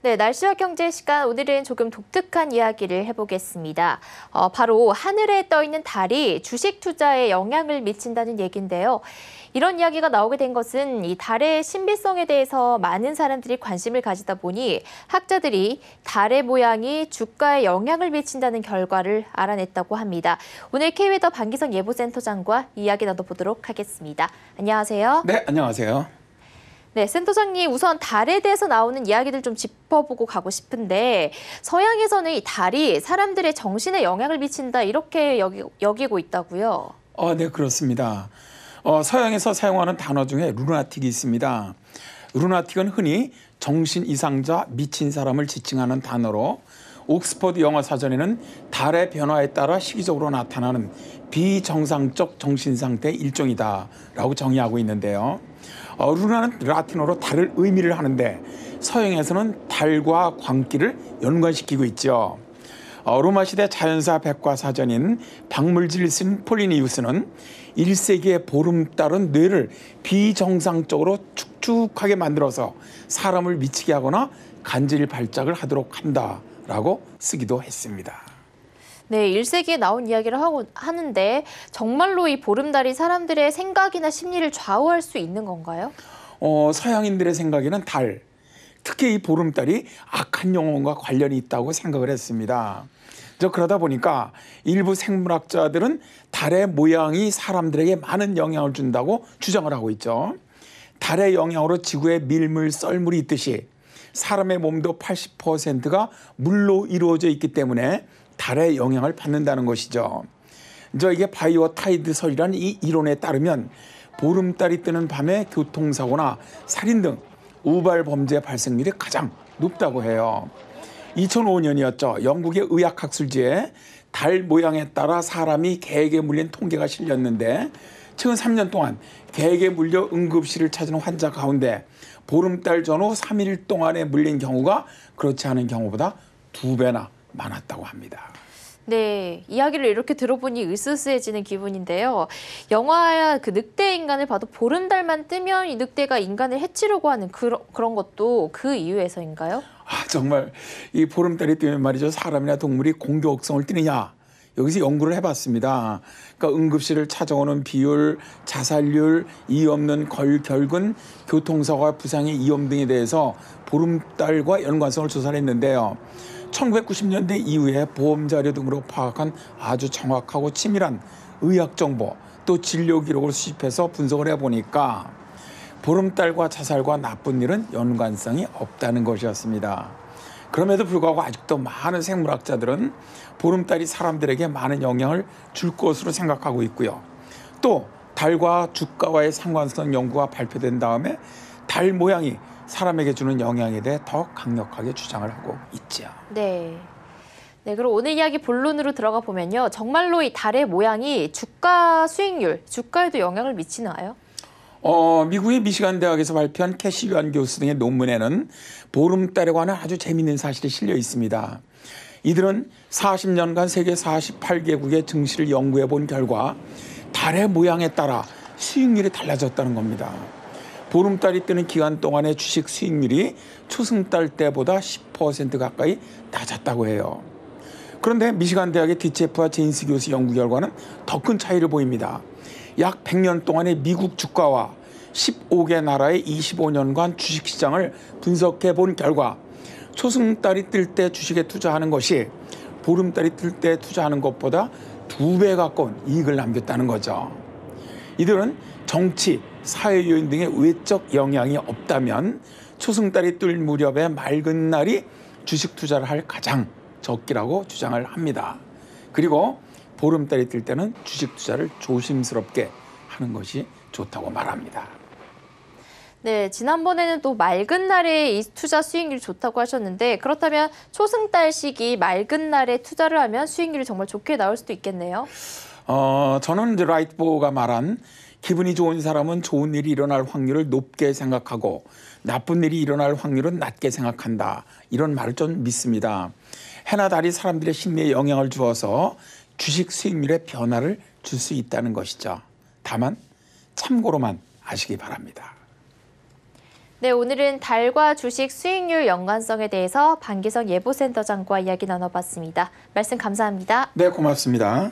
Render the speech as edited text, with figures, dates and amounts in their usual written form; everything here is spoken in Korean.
네, 날씨와 경제 시간 오늘은 조금 독특한 이야기를 해보겠습니다. 바로 하늘에 떠 있는 달이 주식 투자에 영향을 미친다는 얘기인데요. 이런 이야기가 나오게 된 것은 이 달의 신비성에 대해서 많은 사람들이 관심을 가지다 보니 학자들이 달의 모양이 주가에 영향을 미친다는 결과를 알아냈다고 합니다. 오늘 K웨더 반기성 예보센터장과 이야기 나눠보도록 하겠습니다. 안녕하세요. 네, 안녕하세요. 네, 센터장님 우선 달에 대해서 나오는 이야기들 좀 짚어보고 가고 싶은데 서양에서는 이 달이 사람들의 정신에 영향을 미친다 이렇게 여기고 있다고요? 네, 그렇습니다. 서양에서 사용하는 단어 중에 루나틱이 있습니다. 루나틱은 흔히 정신 이상자, 미친 사람을 지칭하는 단어로 옥스퍼드 영어 사전에는 달의 변화에 따라 시기적으로 나타나는 비정상적 정신 상태의 일종이다라고 정의하고 있는데요. 루나는 라틴어로 달을 의미를 하는데 서양에서는 달과 광기를 연관시키고 있죠. 로마 시대 자연사 백과사전인 박물지를 쓴 폴리니우스는 1세기의 보름달은 뇌를 비정상적으로 축축하게 만들어서 사람을 미치게 하거나 간질 발작을 하도록 한다라고 쓰기도 했습니다. 네, 1세기에 나온 이야기를 하는데 정말로 이 보름달이 사람들의 생각이나 심리를 좌우할 수 있는 건가요? 서양인들의 생각에는 달, 특히 이 보름달이 악한 영혼과 관련이 있다고 생각을 했습니다. 그러다 보니까 일부 생물학자들은 달의 모양이 사람들에게 많은 영향을 준다고 주장을 하고 있죠. 달의 영향으로 지구에 밀물, 썰물이 있듯이 사람의 몸도 80%가 물로 이루어져 있기 때문에 달의 영향을 받는다는 것이죠. 이게 바이오 타이드설이라는 이 이론에 따르면 보름달이 뜨는 밤에 교통사고나 살인 등 우발 범죄 발생률이 가장 높다고 해요. 2005년이었죠. 영국의 의학학술지에 달 모양에 따라 사람이 개에게 물린 통계가 실렸는데 최근 3년 동안 개에게 물려 응급실을 찾은 환자 가운데 보름달 전후 3일 동안에 물린 경우가 그렇지 않은 경우보다 2배나 많았다고 합니다. 네, 이야기를 이렇게 들어보니 으스스해지는 기분인데요. 영화 그 늑대 인간을 봐도 보름달만 뜨면 이 늑대가 인간을 해치려고 하는 그런 것도 그 이유에서인가요? 정말 이 보름달이 뜨면 말이죠. 사람이나 동물이 공격성을 띠느냐. 여기서 연구를 해봤습니다. 그러니까 응급실을 찾아오는 비율, 자살률, 이유 없는 결근, 교통사고와 부상의 위험 등에 대해서 보름달과 연관성을 조사를 했는데요. 1990년대 이후에 보험자료 등으로 파악한 아주 정확하고 치밀한 의학정보 또 진료 기록을 수집해서 분석을 해보니까 보름달과 자살과 나쁜 일은 연관성이 없다는 것이었습니다. 그럼에도 불구하고 아직도 많은 생물학자들은 보름달이 사람들에게 많은 영향을 줄 것으로 생각하고 있고요. 또 달과 주가와의 상관성 연구가 발표된 다음에 달 모양이 사람에게 주는 영향에 대해 더 강력하게 주장을 하고 있죠. 네. 네, 그럼 오늘 이야기 본론으로 들어가 보면요. 정말로 이 달의 모양이 주가 수익률, 주가에도 영향을 미치나요? 미국의 미시간 대학에서 발표한 캐시 유안 교수 등의 논문에는 보름달에 관한 아주 재미있는 사실이 실려 있습니다. 이들은 40년간 세계 48개국의 증시를 연구해 본 결과 달의 모양에 따라 수익률이 달라졌다는 겁니다. 보름달이 뜨는 기간 동안의 주식 수익률이 초승달 때보다 10% 가까이 낮았다고 해요. 그런데 미시간 대학의 디체프와 제인스 교수 연구 결과는 더 큰 차이를 보입니다. 약 100년 동안의 미국 주가와 15개 나라의 25년간 주식시장을 분석해 본 결과 초승달이 뜰 때 주식에 투자하는 것이 보름달이 뜰 때 투자하는 것보다 2배 가까운 이익을 남겼다는 거죠. 이들은 정치, 사회 요인 등의 외적 영향이 없다면 초승달이 뜰 무렵의 맑은 날이 주식 투자를 할 가장 적기라고 주장을 합니다. 그리고 보름달이 뜰 때는 주식 투자를 조심스럽게 하는 것이 좋다고 말합니다. 네, 지난번에는 또 맑은 날에 이 투자 수익률이 좋다고 하셨는데 그렇다면 초승달 시기 맑은 날에 투자를 하면 수익률이 정말 좋게 나올 수도 있겠네요. 저는 이제 라이트보가 말한 기분이 좋은 사람은 좋은 일이 일어날 확률을 높게 생각하고 나쁜 일이 일어날 확률은 낮게 생각한다. 이런 말을 좀 믿습니다. 해나 달이 사람들의 심리에 영향을 주어서 주식 수익률에 변화를 줄 수 있다는 것이죠. 다만 참고로만 아시기 바랍니다. 네, 오늘은 달과 주식 수익률 연관성에 대해서 반기성 예보센터장과 이야기 나눠봤습니다. 말씀 감사합니다. 네, 고맙습니다.